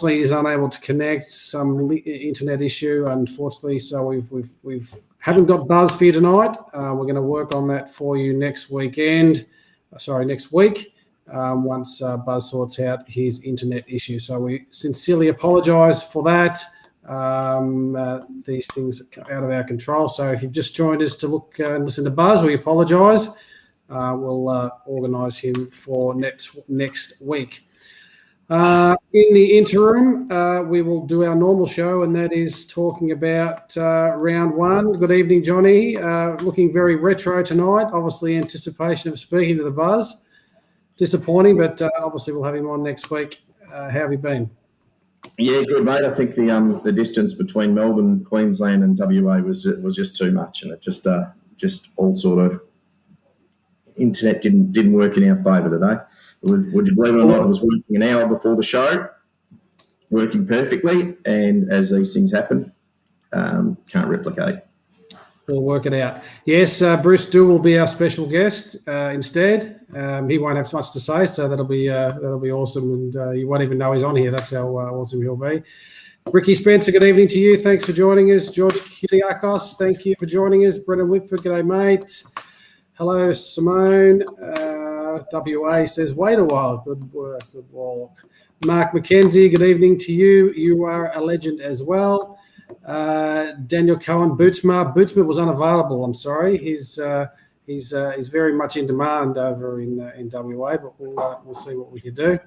unfortunately is unable to connect. Some internet issue, unfortunately. So we've haven't got Buzz for you tonight. We're going to work on that for you next week. Once Buzz sorts out his internet issue. So we sincerely apologise for that. These things are out of our control. So if you've just joined us to look and listen to Buzz, we apologise. We'll organise him for next week. In the interim, we will do our normal show, and that is talking about round one. Good evening, Johnny. Looking very retro tonight. Obviously, anticipation of speaking to the Buzz. Disappointing, but obviously we'll have him on next week. How have you been? Yeah, good, mate. I think the distance between Melbourne, Queensland, and WA was just too much, and it just all sort of internet didn't work in our favour today. Would you believe it or not, it was working an hour before the show, working perfectly, and as these things happen, can't replicate. We'll work it out. Yes, Bruce Dew will be our special guest instead. He won't have much to say, so that'll be awesome, and you won't even know he's on here. That's how awesome he'll be. Ricky Spencer, good evening to you. Thanks for joining us. George Kiriakos, thank you for joining us. Brendan Whitford, g'day, mate. Hello, Simone. WA says, wait a while. Good work, good walk. Mark McKenzie, good evening to you. You are a legend as well. Daniel Cohen, Bootsma was unavailable. I'm sorry. He's very much in demand over in WA, but we'll see what we can do.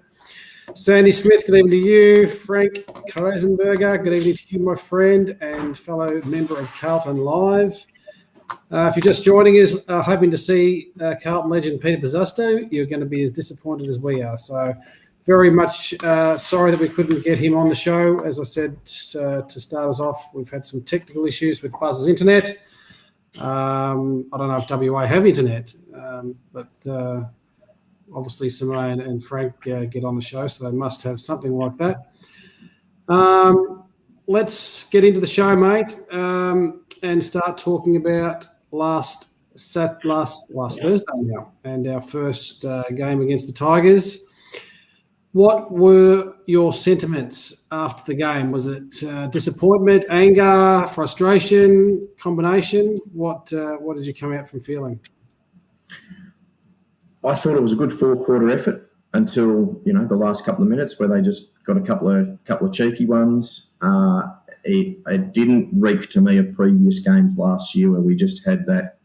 Sandy Smith, good evening to you. Frank Kaisenberger, good evening to you, my friend and fellow member of Carlton Live. If you're just joining us, hoping to see Carlton legend Peter Pizzusto, you're going to be as disappointed as we are. So very much sorry that we couldn't get him on the show. As I said, to start us off, we've had some technical issues with Buzz's internet. I don't know if WA have internet, but obviously Simone and Frank get on the show, so they must have something like that. Let's get into the show, mate, and start talking about last Thursday now, and our first game against the Tigers. What were your sentiments after the game? Was it disappointment, anger, frustration, combination? What did you come out from feeling? I thought it was a good four-quarter effort until the last couple of minutes where they just got a couple of cheeky ones. It didn't reek to me of previous games last year where we just had that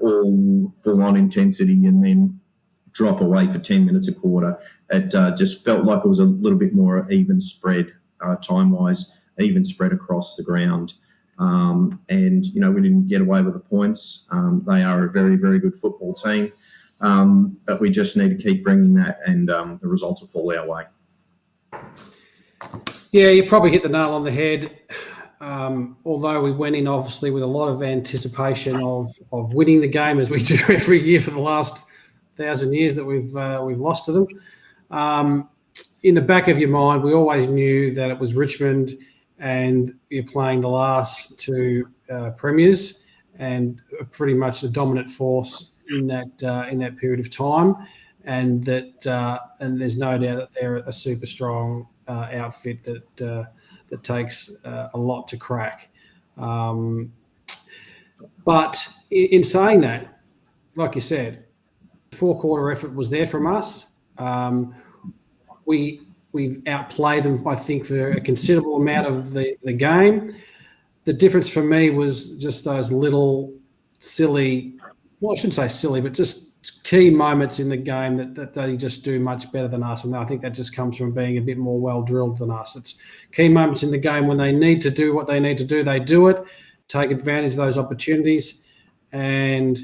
all full-on intensity and then drop away for 10 minutes a quarter. It just felt like it was a little bit more even spread time-wise, even spread across the ground. And we didn't get away with the points. They are a very, very good football team. But we just need to keep bringing that, and the results will fall our way. Yeah, you probably hit the nail on the head. Although we went in obviously with a lot of anticipation of winning the game, as we do every year for the last 1,000 years that we've lost to them. In the back of your mind, we always knew that it was Richmond, and you're playing the last two premiers, and pretty much the dominant force in that period of time, and that and there's no doubt that they're a super strong outfit that takes a lot to crack. But in saying that, like you said, four-quarter effort was there from us. We outplayed them, I think, for a considerable amount of the game. The difference for me was just those little silly, well, I shouldn't say silly, but just key moments in the game that they just do much better than us. And I think that just comes from being a bit more well-drilled than us. It's key moments in the game when they need to do what they need to do, they do it, take advantage of those opportunities, and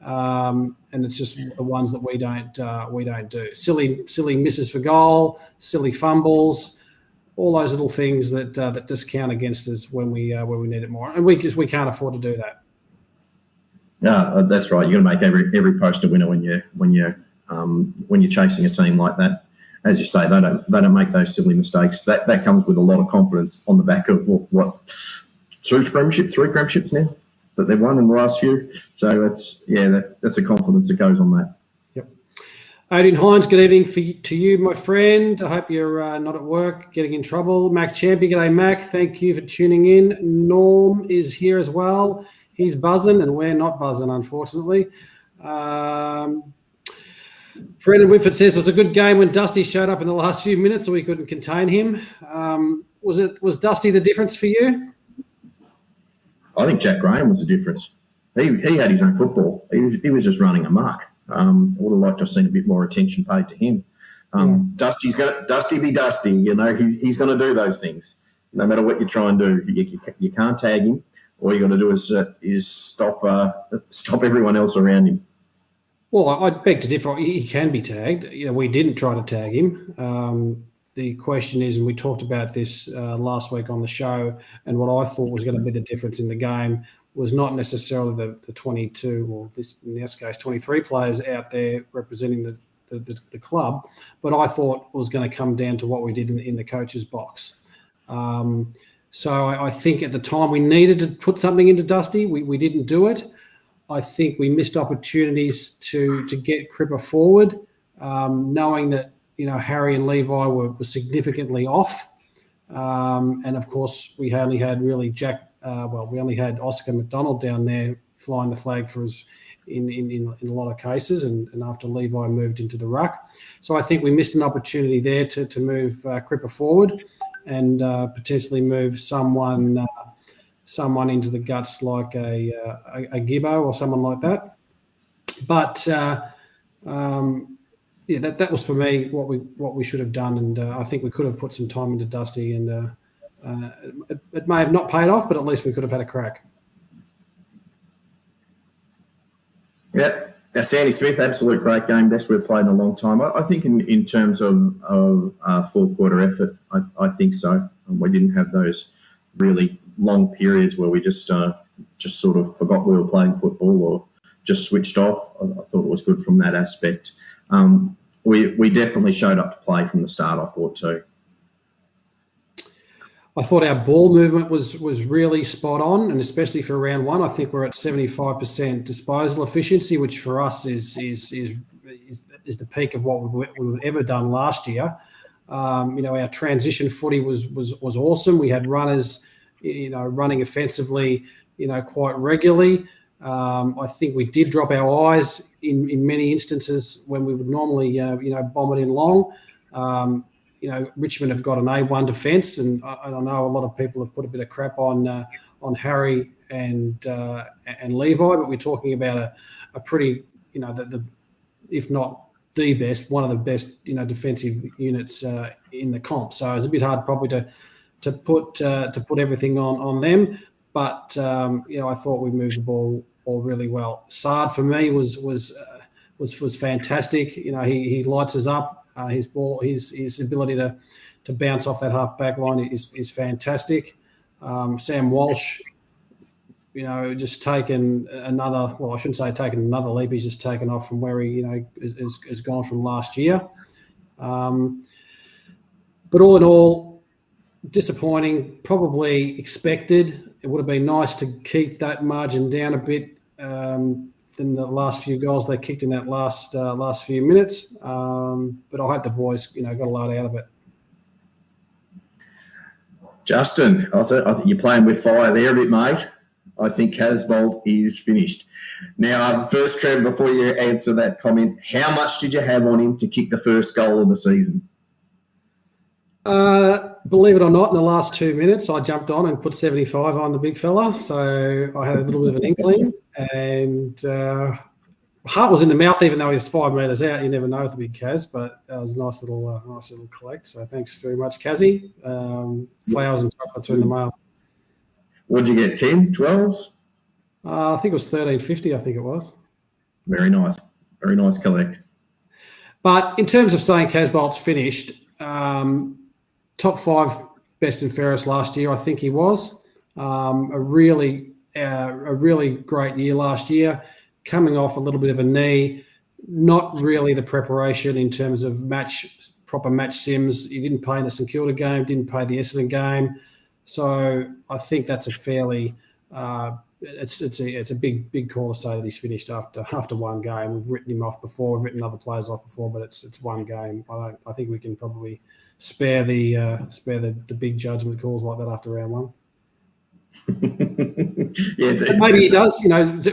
it's just the ones that we don't do. Silly misses for goal, silly fumbles, all those little things that just count against us when we need it more, and we can't afford to do that. Yeah, that's right. You've got to make every post a winner when you're chasing a team like that. As you say, they don't make those silly mistakes. That comes with a lot of confidence on the back of what three premierships now that they've won in the last year. So that's a confidence that goes on that. Yep. Odin Hines, good evening to you, my friend. I hope you're not at work, getting in trouble. Mac Champion, g'day, Mac. Thank you for tuning in. Norm is here as well. He's buzzing, and we're not buzzing, unfortunately. Brendan Whitford says it was a good game when Dusty showed up in the last few minutes, so we couldn't contain him. Was Dusty the difference for you? I think Jack Graham was the difference. He had his own football. He was just running amok. I would have liked to have seen a bit more attention paid to him. Dusty be Dusty. You know, he's going to do those things. No matter what you try and do, you can't tag him. All you got to do is stop everyone else around him. Well, I'd beg to differ. He can be tagged. You know, we didn't try to tag him. The question is, and we talked about this last week on the show, and what I thought was going to be the difference in the game was not necessarily the 22 or in this case 23 players out there representing the club, but I thought it was going to come down to what we did in the coach's box. So I think at the time we needed to put something into Dusty. We didn't do it. I think we missed opportunities to get Cripper forward, knowing that Harry and Levi were significantly off, and of course we only had really we only had Oscar McDonald down there flying the flag for us in a lot of cases, and after Levi moved into the ruck. So I think we missed an opportunity there to move Cripper forward and potentially move someone into the guts like a Gibbo or someone like that. But that was for me what we should have done, and I think we could have put some time into Dusty, and it may have not paid off, but at least we could have had a crack. Yeah, Sandy Smith, absolute great game, best we've played in a long time. I think in terms of full quarter effort, I think so. We didn't have those really long periods where we just sort of forgot we were playing football or just switched off. I thought it was good from that aspect. We definitely showed up to play from the start, I thought too. I thought our ball movement was really spot on, and especially for round one, I think we're at 75% disposal efficiency, which for us is the peak of what we've ever done last year. Our transition footy was awesome. We had runners, running offensively, quite regularly. I think we did drop our eyes in many instances when we would normally, bomb it in long. Richmond have got an A1 defence, and I know a lot of people have put a bit of crap on Harry and Levi, but we're talking about a pretty, if not the best, one of the best, defensive units in the comp. So it's a bit hard probably to put everything on them, but I thought we moved the ball really well. Saad for me was fantastic. He lights us up. His ball, his ability to bounce off that half back line is fantastic. Sam Walsh, just taken another. Well, I shouldn't say taken another leap. He's just taken off from where he, has gone from last year. But all in all, disappointing. Probably expected. It would have been nice to keep that margin down a bit. Than the last few goals they kicked in that last few minutes. But I hope the boys, got a lot out of it. Justin, I think you're playing with fire there a bit, mate. I think Casbolt is finished. Now, first, Trev, before you answer that comment, how much did you have on him to kick the first goal of the season? Believe it or not, in the last 2 minutes, I jumped on and put 75 on the big fella. So I had a little bit of an inkling, and heart was in the mouth, even though he was 5 metres out. You never know with the big Kaz, but it was a nice little collect. So thanks very much, Kazzy. Flowers and chocolates are in the mail. What did you get? 10s, 12s? I think it was $13.50. I think it was. Very nice collect. But in terms of saying Casbolt's finished. Top 5 best and fairest last year, I think he was. A really great year last year, coming off a little bit of a knee, not really the preparation in terms of proper match sims. He didn't play in the St Kilda game, didn't play the Essendon game. So I think that's a fairly it's a big call to say that he's finished after one game. We've written him off before. We've written other players off before, but it's one game. I think we can probably spare the big judgment calls like that after round one. Maybe he does.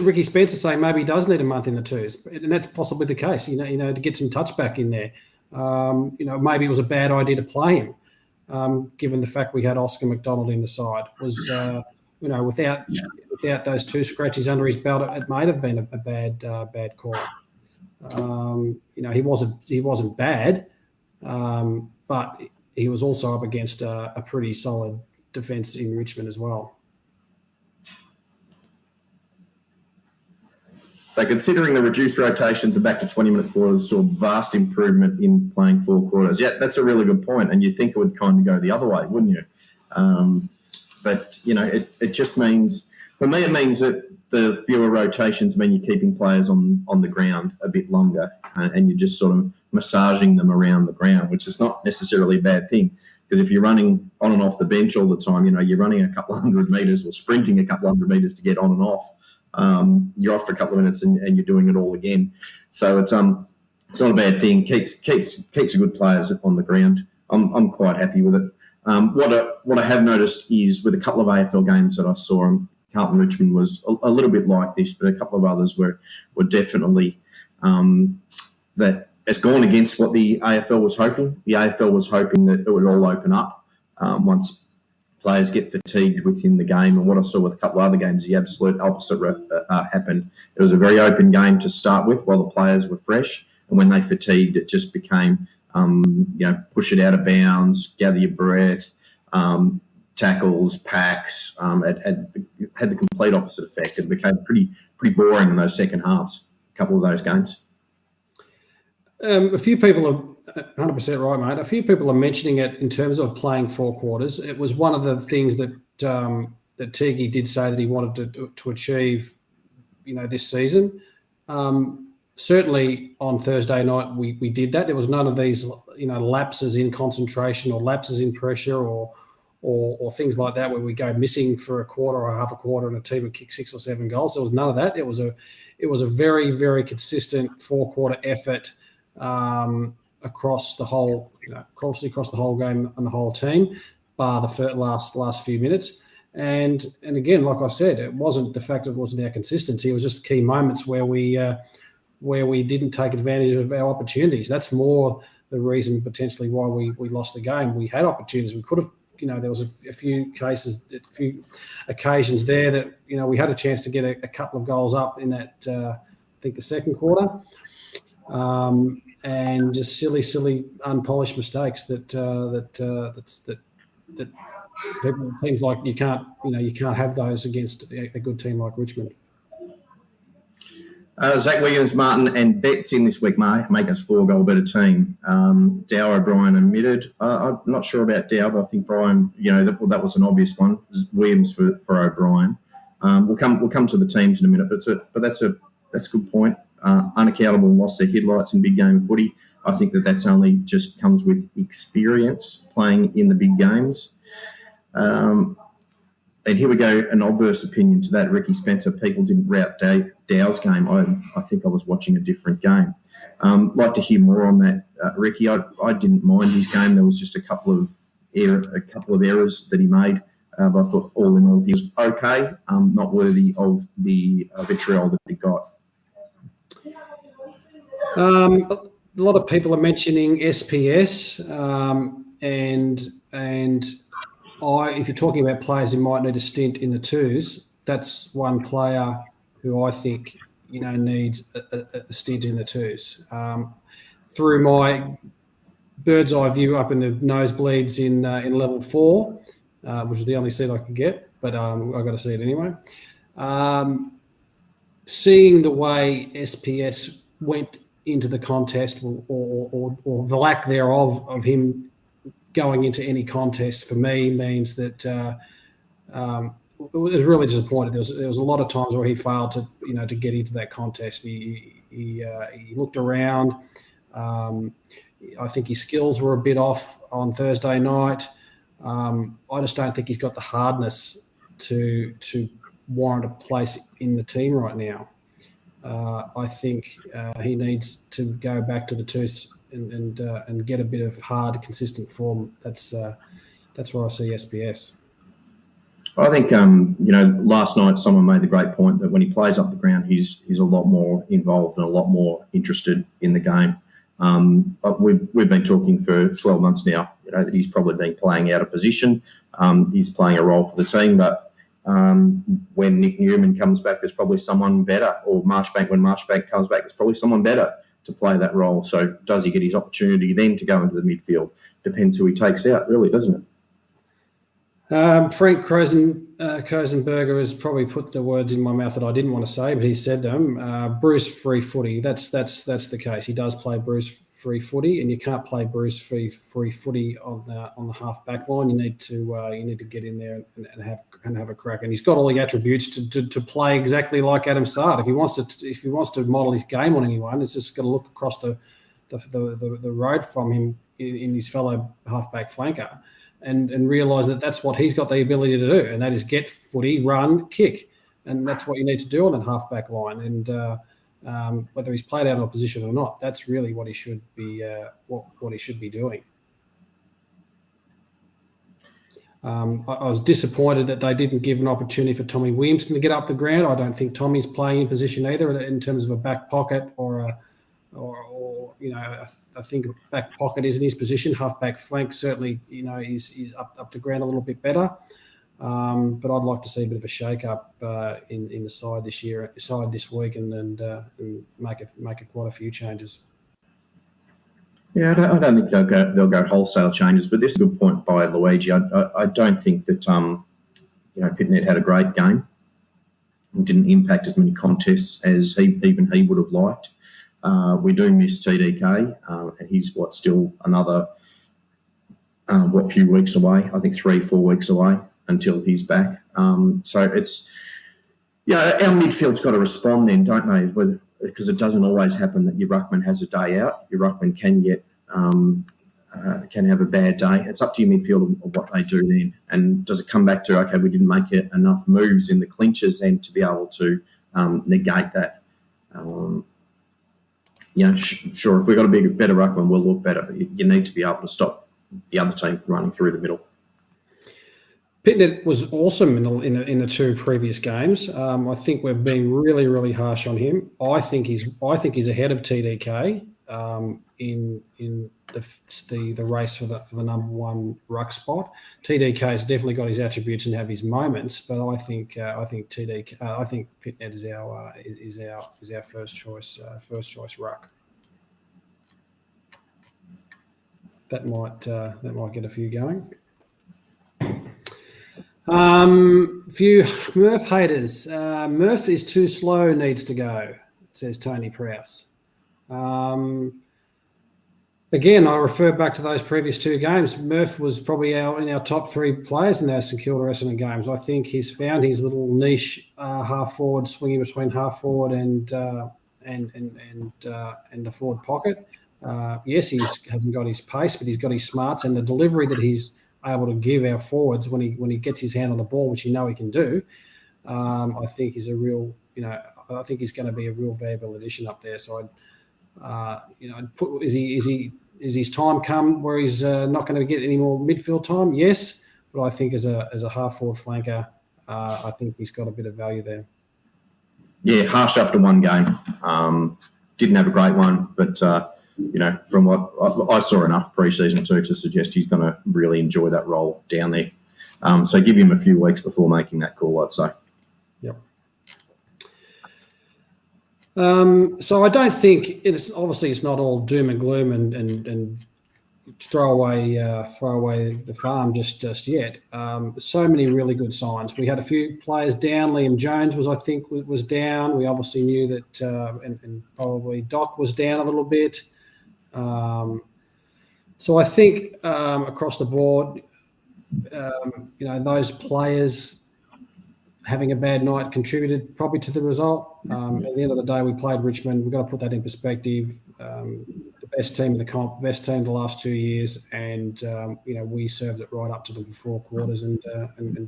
Ricky Spencer saying maybe he does need a month in the twos, and that's possibly the case. To get some touch back in there. Maybe it was a bad idea to play him, given the fact we had Oscar McDonald in the side. Without those two scratches under his belt, it might have been a bad call. He wasn't bad, but he was also up against a pretty solid defence in Richmond as well. So considering the reduced rotations and back to 20-minute quarters, saw vast improvement in playing 4 quarters. Yeah, that's a really good point, and you'd think it would kind of go the other way, wouldn't you? But it just means, for me, it means that the fewer rotations mean you're keeping players on the ground a bit longer, and you're just sort of massaging them around the ground, which is not necessarily a bad thing. Because if you're running on and off the bench all the time, you're running a couple of 100 metres or sprinting a couple of 100 metres to get on and off. You're off for a couple of minutes and you're doing it all again. So it's not a bad thing. Keeps the good players on the ground. I'm quite happy with it. What I have noticed is with a couple of AFL games that I saw, Carlton Richmond was a little bit like this, but a couple of others were definitely that it's gone against what the AFL was hoping. The AFL was hoping that it would all open up once players get fatigued within the game. And what I saw with a couple of other games, the absolute opposite happened. It was a very open game to start with while the players were fresh. And when they fatigued, it just became, push it out of bounds, gather your breath, tackles, packs. It had the complete opposite effect. It became pretty boring in those second halves, a couple of those games. A few people are 100% right, mate. A few people are mentioning it in terms of playing 4 quarters. It was one of the things that that Tiggy did say that he wanted to achieve, this season. Certainly on Thursday night we did that. There was none of these, lapses in concentration or lapses in pressure or things like that where we go missing for a quarter or half a quarter and a team would kick 6 or 7 goals. There was none of that. It was a very, very consistent 4-quarter effort. Across the whole, across the whole game and the whole team, bar the last few minutes. And again, like I said, it wasn't the fact it wasn't our consistency. It was just key moments where we didn't take advantage of our opportunities. That's more the reason potentially why we lost the game. We had opportunities. We could have, there was a few occasions there that, we had a chance to get a couple of goals up in that, I think the second quarter. And just silly, unpolished mistakes that people, teams like you can't have those against a good team like Richmond. Zach Wiggins, Martin, and Betts in this week make us 4-goal better team. Dow O'Brien admitted. I'm not sure about Dow, but I think Brian, that was an obvious one. Williams for O'Brien. We'll come to the teams in a minute, but that's a good point. Unaccountable and lost their headlights in big game footy. I think that's only just comes with experience playing in the big games. And here we go, an obverse opinion to that. Ricky Spencer, people didn't rout Dow's game. I think I was watching a different game. Like to hear more on that, Ricky. I didn't mind his game. There was just a couple of errors that he made. But I thought all in all he was okay, not worthy of the vitriol that he got. A lot of people are mentioning SPS, and if you're talking about players who might need a stint in the twos, that's one player who I think needs a stint in the twos. Through my bird's eye view up in the nosebleeds in level 4, which is the only seat I could get, but I got to see it anyway. Seeing the way SPS went into the contest or the lack thereof of him going into any contest for me means that it was really disappointing. There was a lot of times where he failed to get into that contest. He looked around. I think his skills were a bit off on Thursday night. I just don't think he's got the hardness to warrant a place in the team right now. I think he needs to go back to the twos and get a bit of hard, consistent form. That's where I see SPS. I think last night someone made the great point that when he plays up the ground, he's a lot more involved and a lot more interested in the game. But we've been talking for 12 months now, that he's probably been playing out of position. He's playing a role for the team, but when Nick Newman comes back, there's probably someone better, or Marchbank, when Marchbank comes back, there's probably someone better to play that role. So does he get his opportunity then to go into the midfield? Depends who he takes out, really, doesn't it? Frank Kosenberger has probably put the words in my mouth that I didn't want to say, but he said them. Bruce free footy. That's the case. He does play Bruce free footy, and you can't play Bruce free footy on the half back line. You need to get in there and have a crack. And he's got all the attributes to play exactly like Adam Sard. If he wants to model his game on anyone, it's just got to look across the road from him in his fellow halfback flanker. And realise that that's what he's got the ability to do, and that is get footy, run, kick, and that's what you need to do on that half-back line. And whether he's played out of position or not, that's really what he should be what he should be doing. I was disappointed that they didn't give an opportunity for Tommy Williamson to get up the ground. I don't think Tommy's playing in position either in terms of a back pocket or I think back pocket is in his position. Half-back flank certainly, he's up the ground a little bit better. But I'd like to see a bit of a shake-up in the side this week, and make quite a few changes. Yeah, I don't think they'll go wholesale changes, but this is a good point by Luigi. I don't think that Pitnet had a great game and didn't impact as many contests as he would have liked. We do miss TDK, and he's still another few weeks away. I think 3-4 weeks away until he's back. So it's our midfield's got to respond then, don't they? Because it doesn't always happen that your ruckman has a day out. Your ruckman can have a bad day. It's up to your midfield of what they do then. And does it come back to, okay, we didn't make enough moves in the clinches then to be able to negate that? Sure, if we've got a better ruckman, we'll look better, but you need to be able to stop the other team from running through the middle. Pitnet was awesome in the two previous games. I think we've been really, really harsh on him. I think he's ahead of TDK in the race for the number one ruck spot. TDK has definitely got his attributes and have his moments, but I think Pitnet is our first choice ruck. That might get a few going. Few Murph haters. Murph is too slow, needs to go, says Tony Prowse. Again, I refer back to those previous two games. Murph was probably in our top three players in those St Kilda Essendon games. I think he's found his little niche half forward, swinging between half forward and the forward pocket. Yes, he hasn't got his pace, but he's got his smarts and the delivery that he's able to give our forwards when he gets his hand on the ball, which he can do. I think he's a real, I think he's going to be a real valuable addition up there. So is his time come where he's not going to get any more midfield time? Yes, but I think as a half forward flanker, I think he's got a bit of value there. Yeah, harsh after one game. Didn't have a great one, but from what I saw enough pre-season too to suggest he's going to really enjoy that role down there. So give him a few weeks before making that call, I'd say. Yep. So I don't think it's not all doom and gloom and throw away the farm just yet. So many really good signs. We had a few players down. Liam Jones was down. We obviously knew that, and probably Doc was down a little bit. So I think across the board, those players having a bad night contributed probably to the result. At the end of the day, we played Richmond. We've got to put that in perspective. The best team in the comp, best team the last 2 years, and we served it right up to them for 4 quarters, and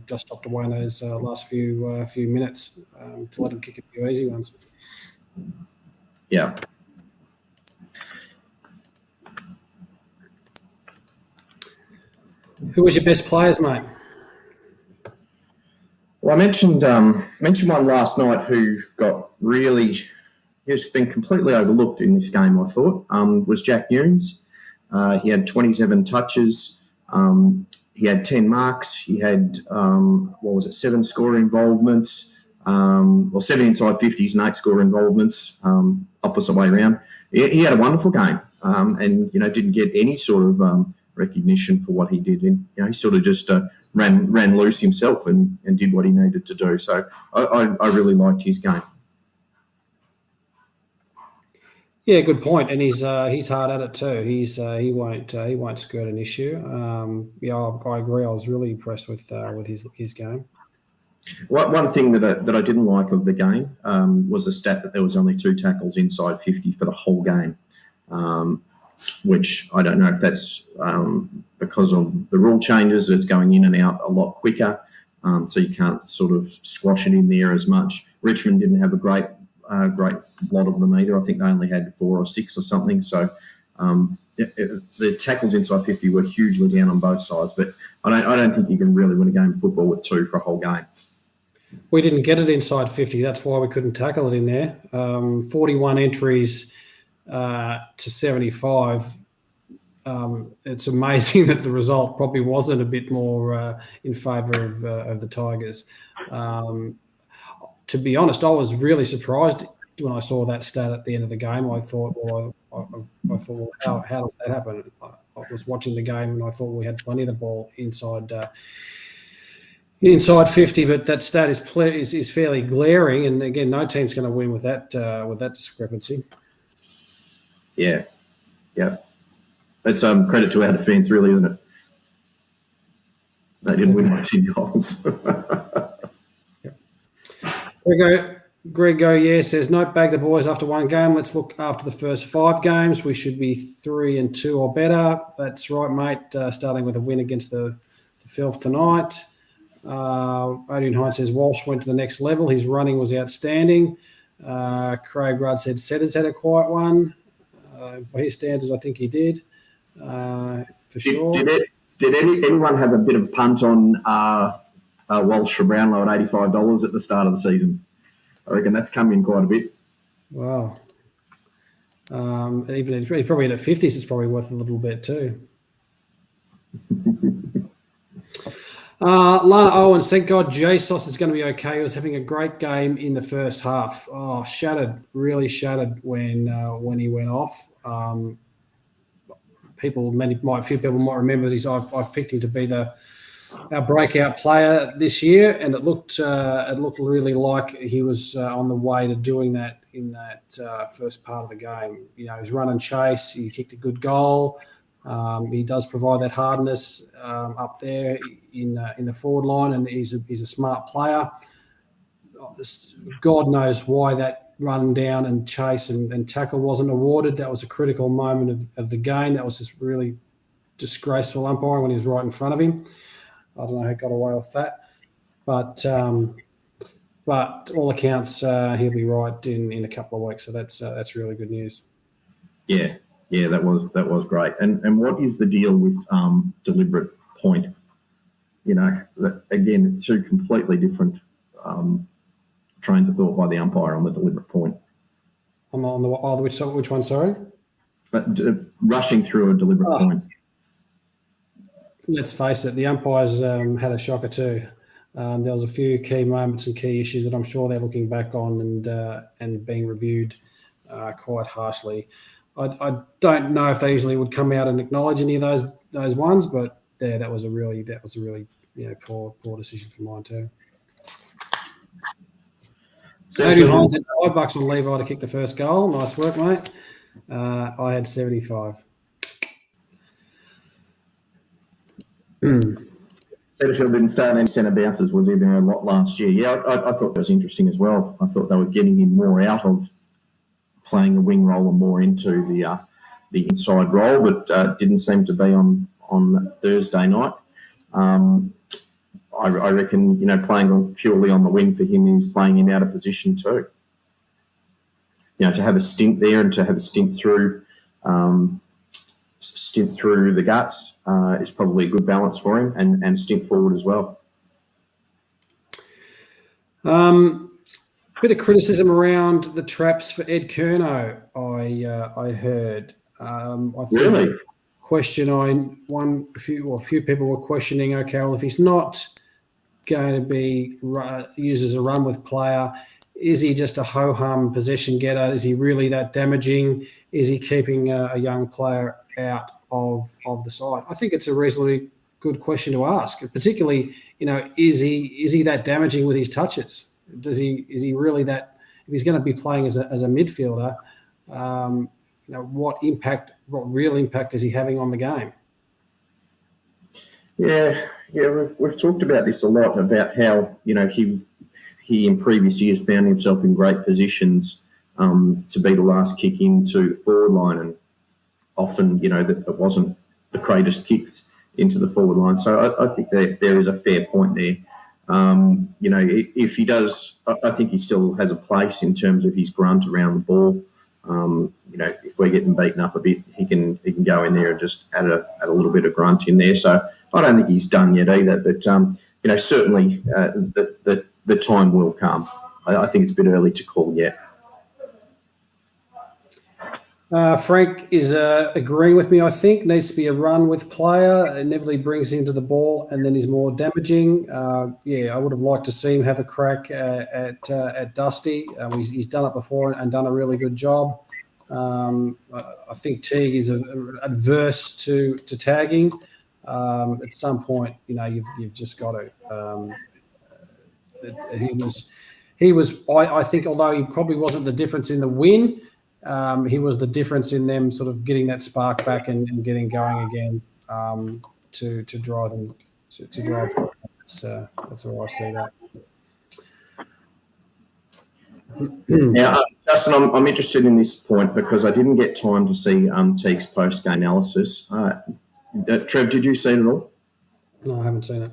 just stopped away in those last few minutes to let them kick a few easy ones. Yeah. Who was your best players, mate? Well, I mentioned one last night who got really, he's been completely overlooked in this game, I thought, was Jack Nunes. He had 27 touches. He had 10 marks. He had, 7 score involvements, 7 inside 50s and 8 score involvements, opposite way around. He had a wonderful game and, didn't get any sort of recognition for what he did. And, he sort of just ran loose himself and did what he needed to do. So I really liked his game. Yeah, good point. And he's hard at it too. He won't skirt an issue. I agree. I was really impressed with his game. One thing that I didn't like of the game was the stat that there was only 2 tackles inside 50 for the whole game, which I don't know if that's because of the rule changes. It's going in and out a lot quicker, so you can't sort of squash it in there as much. Richmond didn't have a great lot of them either. I think they only had 4 or 6 or something. So the tackles inside 50 were hugely down on both sides. But I don't think you can really win a game of football with 2 for a whole game. We didn't get it inside 50. That's why we couldn't tackle it in there. 41 entries to 75. It's amazing that the result probably wasn't a bit more in favour of the Tigers. To be honest, I was really surprised when I saw that stat at the end of the game. I thought, how does that happen? I was watching the game and I thought we had plenty of the ball inside 50, but that stat is fairly glaring. And again, no team's going to win with that discrepancy. Yeah. That's credit to our defence, really, isn't it? They didn't win by 10 goals. Grego, says, "Note bag the boys after one game. Let's look after the first 5 games. We should be 3-2 or better." That's right, mate. Starting with a win against the Filth tonight. Adrian Hines says, "Walsh went to the next level. His running was outstanding." Craig Rudd said, "Setters had a quiet one." By his standards, I think he did, for sure. Did anyone have a bit of a punt on Walsh for Brownlow at $85 at the start of the season? I reckon that's come in quite a bit. Wow. Even probably in at 50s, it's probably worth a little bit too. Lana Owens, thank God JSOS is going to be okay. He was having a great game in the first half. Oh, really shattered when he went off. A few people might remember that I've picked him to be our breakout player this year, and it looked really like he was on the way to doing that in that first part of the game. His run and chase, he kicked a good goal. He does provide that hardness up there in the forward line, and he's a smart player. God knows why that run down and chase and tackle wasn't awarded. That was a critical moment of the game. That was just really disgraceful umpiring when he was right in front of him. I don't know who got away with that, but all accounts he'll be right in a couple of weeks. So that's really good news. Yeah, that was great. And what is the deal with deliberate point? Again, it's 2 completely different trains of thought by the umpire on the deliberate point. Which one? Sorry. Rushing through a deliberate point. Let's face it, the umpires had a shocker too. There was a few key moments and key issues that I'm sure they're looking back on and being reviewed quite harshly. I don't know if they usually would come out and acknowledge any of those ones, but yeah, that was a really poor decision for mine too. Adrian Hines had $5 on Levi to kick the first goal. Nice work, mate. I had 75. Setterfield didn't start any centre bounces, was in there a lot last year. Yeah, I thought that was interesting as well. I thought they were getting him more out of playing a wing role and more into inside role, but didn't seem to be on Thursday night. I reckon, playing purely on the wing for him is playing him out of position too. To have a stint there and to have a stint through the guts is probably a good balance for him, and stint forward as well. Bit of criticism around the traps for Ed Curnow, I heard. I think Really? A few people were questioning, okay, well, if he's not going to be used as a run with player, is he just a ho-hum possession getter? Is he really that damaging? Is he keeping a young player out of the side? I think it's a reasonably good question to ask, particularly, is he that damaging with his touches? Is he really that? If he's going to be playing as a midfielder, what real impact is he having on the game? Yeah, we've talked about this a lot, about how he in previous years found himself in great positions to be the last kick into the forward line, and often that it wasn't the greatest kicks into the forward line. So I think that there is a fair point there. If he does, I think he still has a place in terms of his grunt around the ball. If we're getting beaten up a bit, he can go in there and just add a little bit of grunt in there. So I don't think he's done yet either. But certainly the time will come. I think it's a bit early to call yet. Frank is agreeing with me. I think needs to be a run with player. Inevitably brings him to the ball, and then he's more damaging. I would have liked to see him have a crack at Dusty. He's done it before and done a really good job. I think Teague is adverse to tagging. At some point, you've just got to. He was. I think, although he probably wasn't the difference in the win. He was the difference in them sort of getting that spark back and getting going again to drive them to drive. That's where I see that. Now, Justin, I'm interested in this point because I didn't get time to see Teague's post-game analysis. Trev, did you see it at all? No, I haven't seen it.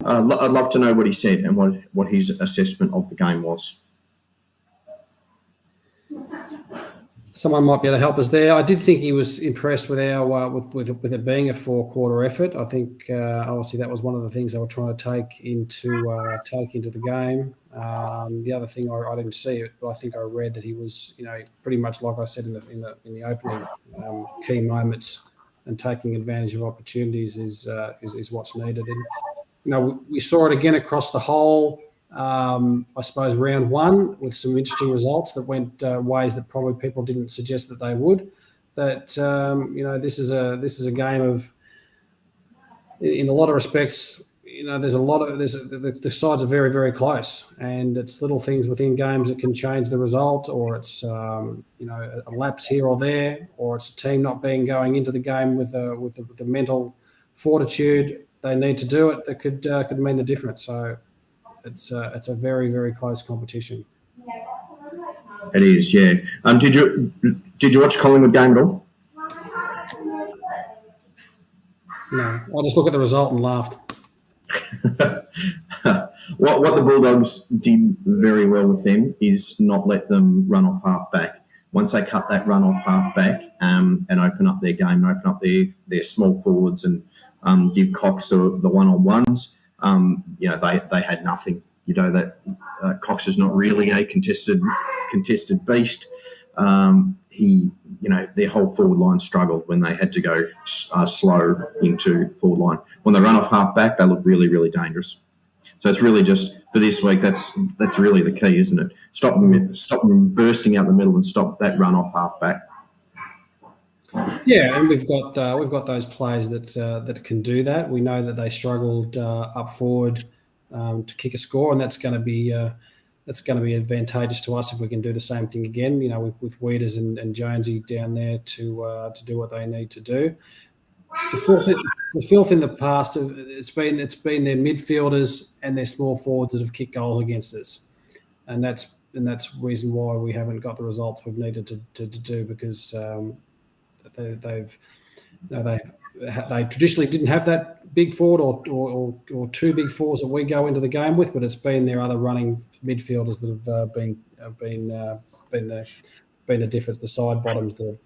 I'd love to know what he said and what his assessment of the game was. Someone might be able to help us there. I did think he was impressed with our with it being a 4-quarter effort. I think obviously that was one of the things they were trying to take into the game. The other thing I didn't see it, but I think I read that he was pretty much like I said in the opening, key moments and taking advantage of opportunities is what's needed. And we saw it again across the whole. I suppose round one with some interesting results that went ways that probably people didn't suggest that they would. That this is a game of, in a lot of respects, the sides are very, very close, and it's little things within games that can change the result, or it's a lapse here or there, or it's a team not going into the game with the mental fortitude they need to do it that could mean the difference. So. It's a very, very close competition. It is, yeah. Did you watch Collingwood game at all? No, I just looked at the result and laughed. What the Bulldogs did very well with them is not let them run off half back. Once they cut that run off half back and open up their game, and open up their small forwards and give Cox the one-on-ones. They had nothing. That Cox is not really a contested beast. Their whole forward line struggled when they had to go slow into forward line. When they run off half back, they look really, really dangerous. So it's really just for this week. That's really the key, isn't it? Stop them bursting out the middle and stop that run off half back. Yeah, and we've got those players that can do that. We know that they struggled up forward to kick a score, and that's going to be advantageous to us if we can do the same thing again. With Weeders and Jonesy down there to do what they need to do. The filth in the past, it's been their midfielders and their small forwards that have kicked goals against us, and that's the reason why we haven't got the results we've needed to do, because they traditionally didn't have that big forward or two big forwards that we go into the game with, but it's been their other running midfielders that have been the difference. The side bottoms, the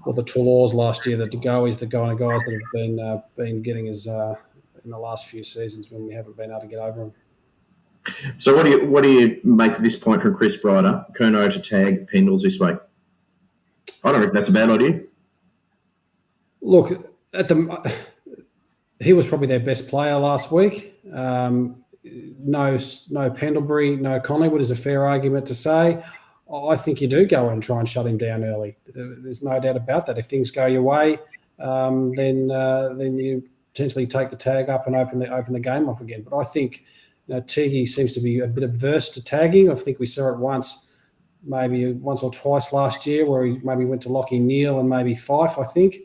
Trelaws last year, the DeGoeys, the kind of guys that have been getting us in the last few seasons when we haven't been able to get over them. So what do you make of this point from Chris Bryder, Curnow to tag Pendles this week? I don't think that's a bad idea. Look, he was probably their best player last week. No Pendlebury, no Collingwood is a fair argument to say. I think you do go and try and shut him down early. There's no doubt about that. If things go your way, then you potentially take the tag up and open the game off again. But I think Teague seems to be a bit averse to tagging. I think we saw it maybe once or twice last year where he maybe went to Lachie Neale and maybe Fife, I think.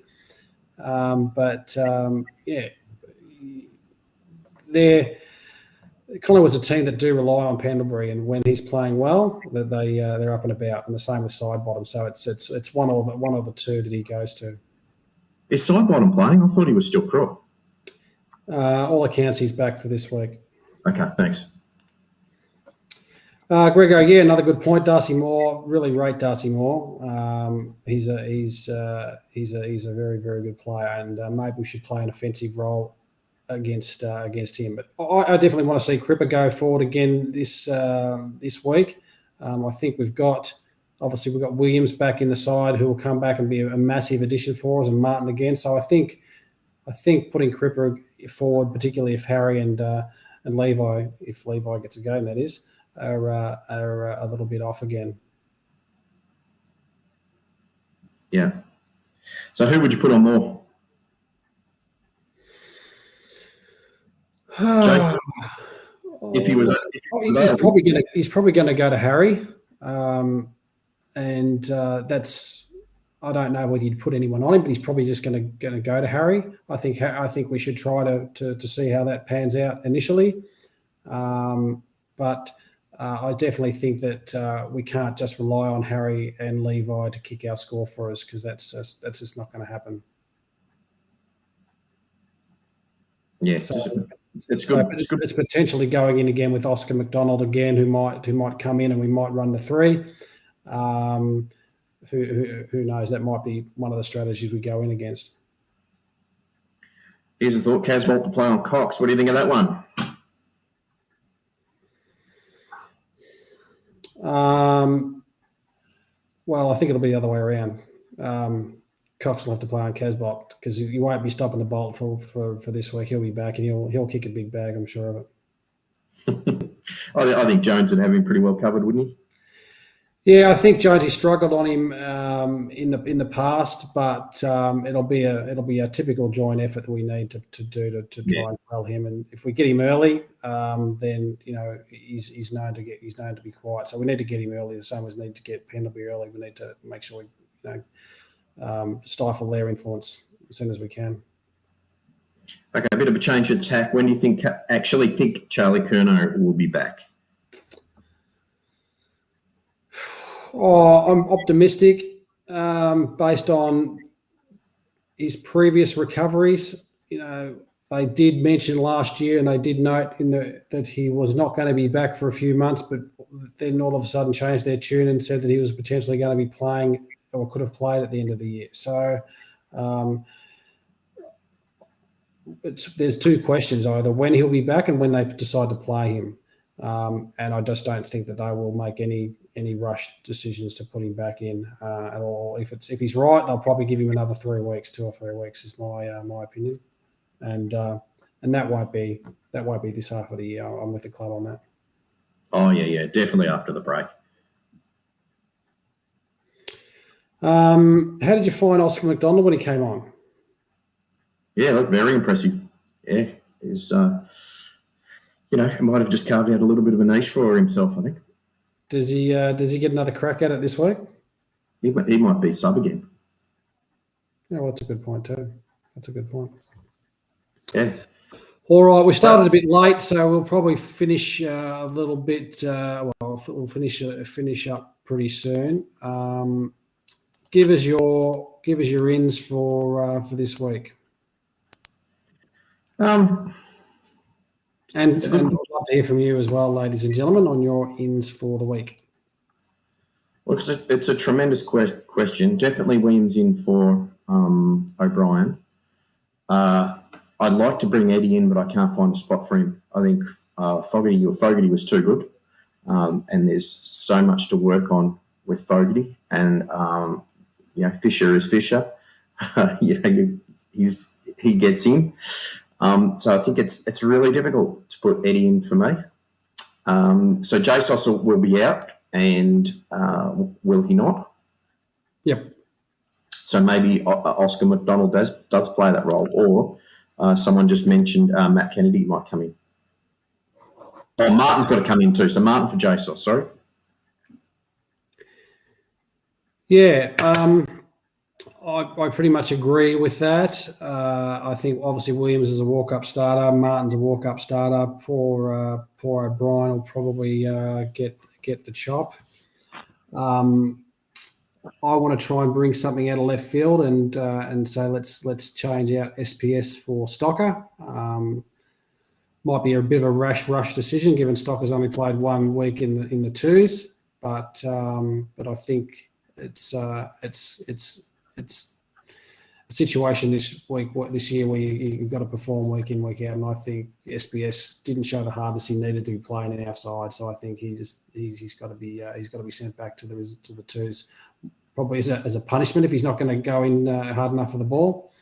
Collingwood's a team that do rely on Pendlebury, and when he's playing well, that they're up and about, and the same with side bottom. So it's one of the two that he goes to. Is side bottom playing? I thought he was still crook. All accounts, he's back for this week. Okay, thanks. Grego, another good point. Darcy Moore, really rate Darcy Moore. He's a very, very good player, and maybe we should play an offensive role against him. But I definitely want to see Cripper go forward again this week. I think we've got Williams back in the side, who will come back and be a massive addition for us, and Martin again. So I think putting Cripper forward, particularly if Harry and Levi, if Levi gets a game, that is, are a little bit off again. Yeah. So who would you put on more? If he was, he's probably going to go to Harry, and that's. I don't know whether you'd put anyone on him, but he's probably just going to go to Harry. I think we should try to see how that pans out initially, but I definitely think that we can't just rely on Harry and Levi to kick our score for us, because that's just not going to happen. Yeah, so it's good. It's potentially going in again with Oscar McDonald again, who might come in, and we might run the three. Who knows? That might be one of the strategies we go in against. Here's a thought: Casbolt to play on Cox. What do you think of that one? Well, I think it'll be the other way around. Cox will have to play on Casbolt, because you won't be stopping the Bolt for this week. He'll be back, and he'll kick a big bag, I'm sure of it. I think Jones would have him pretty well covered, wouldn't he? Yeah, I think Jonesy struggled on him in the past, but it'll be a typical joint effort that we need to do to try and quell him. And if we get him early, then he's known to be quiet. So we need to get him early, the same as we need to get Pendlebury early. We need to make sure we stifle their influence as soon as we can. Okay, a bit of a change of tack. When do you think Charlie Curnow will be back? I'm optimistic based on his previous recoveries. They did mention last year, and they did note that he was not going to be back for a few months, but then all of a sudden changed their tune and said that he was potentially going to be playing, or could have played at the end of the year. So there's two questions: either when he'll be back and when they decide to play him. And I just don't think that they will make any rushed decisions to put him back in at all. If he's right, they'll probably give him another 3 weeks, 2 or 3 weeks is my opinion, and that won't be this half of the year. I'm with the club on that. Oh yeah, definitely after the break. How did you find Oscar McDonald when he came on? Yeah, look, very impressive. Yeah, he's he might have just carved out a little bit of a niche for himself, I think. Does he get another crack at it this week? He might be sub again. Yeah, well, that's a good point too. That's a good point. Yeah. All right, we started a bit late, so we'll probably finish a little bit. We'll finish up pretty soon. give us your ins for this week. Um, And I'd love to hear from you as well, ladies and gentlemen, on your ins for the week. Well, it's a tremendous question. Definitely Williams in for O'Brien. I'd like to bring Eddie in, but I can't find a spot for him. I think Fogarty was too good, and there's so much to work on with Fogarty. And Fisher is Fisher. He gets in. So I think it's really difficult to put Eddie in for me. So JSOS will be out, and will he not? Yep. So maybe Oscar McDonald does play that role, or someone just mentioned Matt Kennedy might come in. Oh, Martin's got to come in too. So Martin for JSOS, sorry. Yeah, I pretty much agree with that. I think obviously Williams is a walk-up starter. Martin's a walk-up starter. Poor O'Brien will probably get the chop. I want to try and bring something out of left field and say let's change out SPS for Stocker. Might be a bit of a rush decision given Stocker's only played 1 week in the twos, but I think it's a situation this year where you've got to perform week in, week out, and I think SPS didn't show the hardness he needed to be playing in our side, so I think he's got to be sent back to the twos, probably as a punishment if he's not going to go in hard enough for the ball.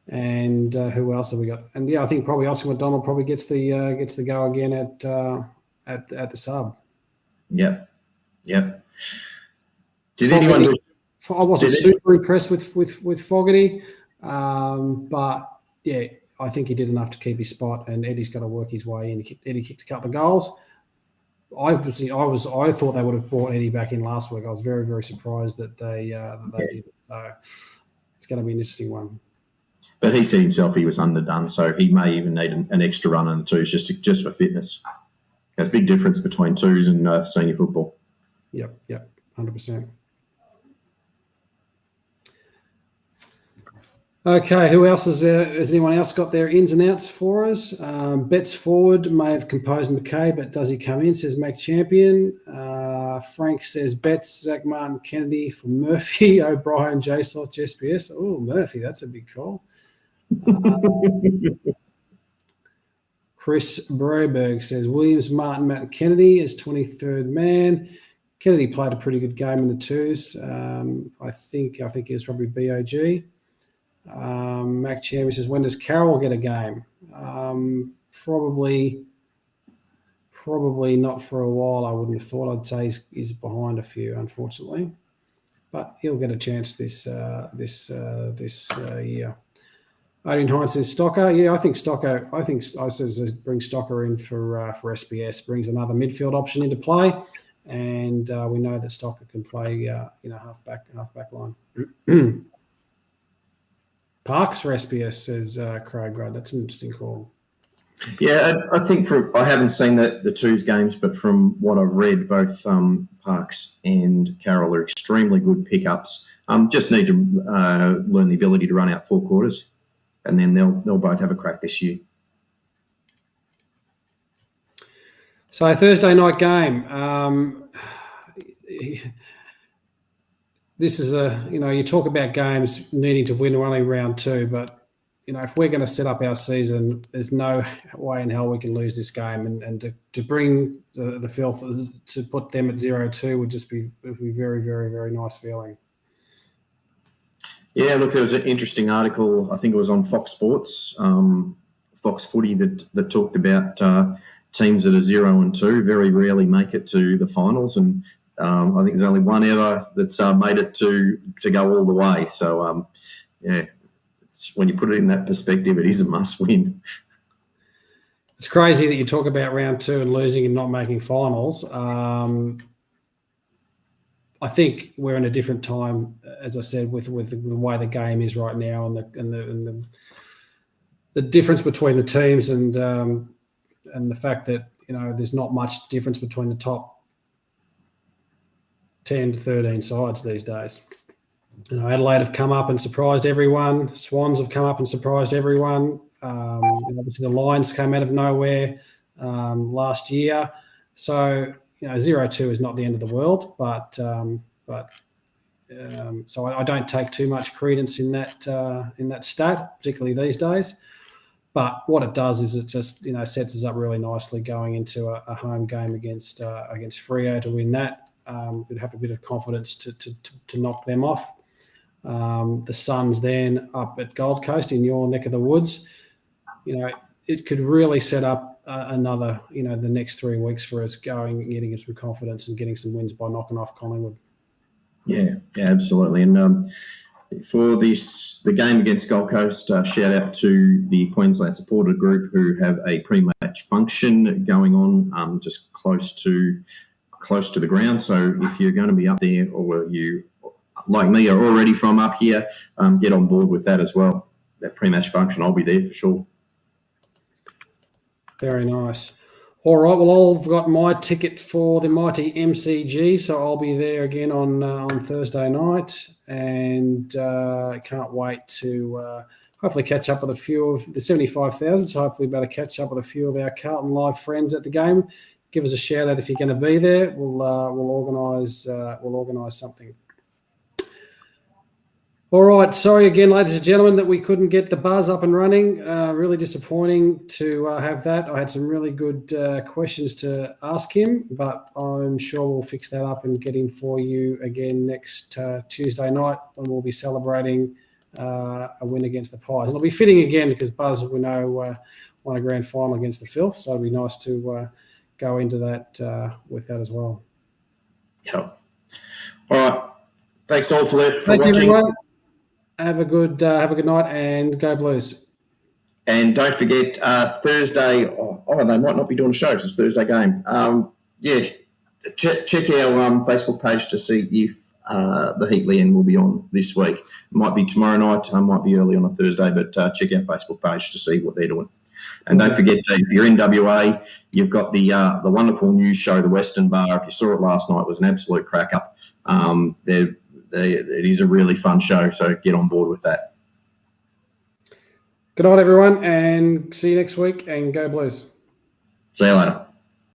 And who else have we got? And yeah, I think probably Oscar McDonald probably gets the go again at the sub. Yep. Did anyone do? I wasn't super impressed with Fogarty, but yeah, I think he did enough to keep his spot, and Eddie's got to work his way in. Eddie kicked a couple of goals. I thought they would have brought Eddie back in last week. I was very, very surprised that they did. So it's going to be an interesting one. But he said himself he was underdone, so he may even need an extra run in the twos just for fitness. There's a big difference between twos and senior football. Yep, 100%. Okay, who else is there? Has anyone else got their ins and outs for us? Betts forward may have composed McKay, but does he come in? Says Mac Champion. Frank says Betts, Zach Martin, Kennedy for Murphy, O'Brien, JSOS, SPS. Oh, Murphy, that's a big call. Chris Broberg says Williams, Martin, Matt Kennedy as 23rd man. Kennedy played a pretty good game in the twos. I think he was probably BOG. Mac Champion says, when does Carroll get a game? Probably not for a while, I wouldn't have thought. I'd say he's behind a few, unfortunately. But he'll get a chance this year. Odin Hines says Stocker. Yeah, I think I says bring Stocker in for SPS, brings another midfield option into play, and we know that Stocker can play halfback line. Parks for SPS, says Craig Rudd. That's an interesting call. Yeah, I think I haven't seen the twos games, but from what I've read, both Parks and Carroll are extremely good pickups. Just need to learn the ability to run out 4 quarters, and then they'll both have a crack this year. So Thursday night game. This is you talk about games needing to win only round 2, but if we're going to set up our season, there's no way in hell we can lose this game, and to bring the filth to put them at 0-2 would be very, very, very nice feeling. Yeah, look, there was an interesting article, I think it was on Fox Sports, Fox Footy, that talked about teams that are 0-2 very rarely make it to the finals, and I think there's only one ever that's made it to go all the way. So, when you put it in that perspective, it is a must-win. It's crazy that you talk about round 2 and losing and not making finals. I think we're in a different time, as I said, with the way the game is right now, and the difference between the teams, and the fact that there's not much difference between the top 10 to 13 sides these days. You know, Adelaide have come up and surprised everyone. Swans have come up and surprised everyone. Obviously, the Lions came out of nowhere last year. So, 0-2 is not the end of the world, but so I don't take too much credence in that stat, particularly these days. But what it does is it just sets us up really nicely going into a home game against Freo to win that. We'd have a bit of confidence to knock them off. The Suns then up at Gold Coast in your neck of the woods. It could really set up another, the next 3 weeks for us getting us some confidence and getting some wins by knocking off Collingwood. Yeah, absolutely. And for the game against Gold Coast, shout out to the Queensland supporter group who have a pre-match function going on just close to the ground. So if you're going to be up there, or you, like me, are already from up here, get on board with that as well. That pre-match function, I'll be there for sure. Very nice. All right, well, I've got my ticket for the mighty MCG, so I'll be there again on Thursday night, and I can't wait to hopefully catch up with a few of the 75,000, so hopefully better catch up with a few of our Carlton Live friends at the game. Give us a shout out if you're going to be there. We'll organise something. All right, sorry again, ladies and gentlemen, that we couldn't get the buzz up and running. Really disappointing to have that. I had some really good questions to ask him, but I'm sure we'll fix that up and get him for you again next Tuesday night when we'll be celebrating a win against the Pies. It'll be fitting again because Buzz, we know, won a grand final against the Filth, so it'll be nice to go into that with that as well. Yeah. All right. Thanks all for Thank watching. You, everyone. Have a good night and go Blues. And don't forget Thursday. They might not be doing a show because it's a Thursday game. Check our Facebook page to see if the Heatley end will be on this week. It might be tomorrow night. Might be early on a Thursday, but check our Facebook page to see what they're doing. And don't forget, if you're in WA, you've got the wonderful news show, The Western Bar. If you saw it last night, it was an absolute crack up. It is a really fun show, so get on board with that. Good night, everyone, and see you next week, and go Blues. See you later.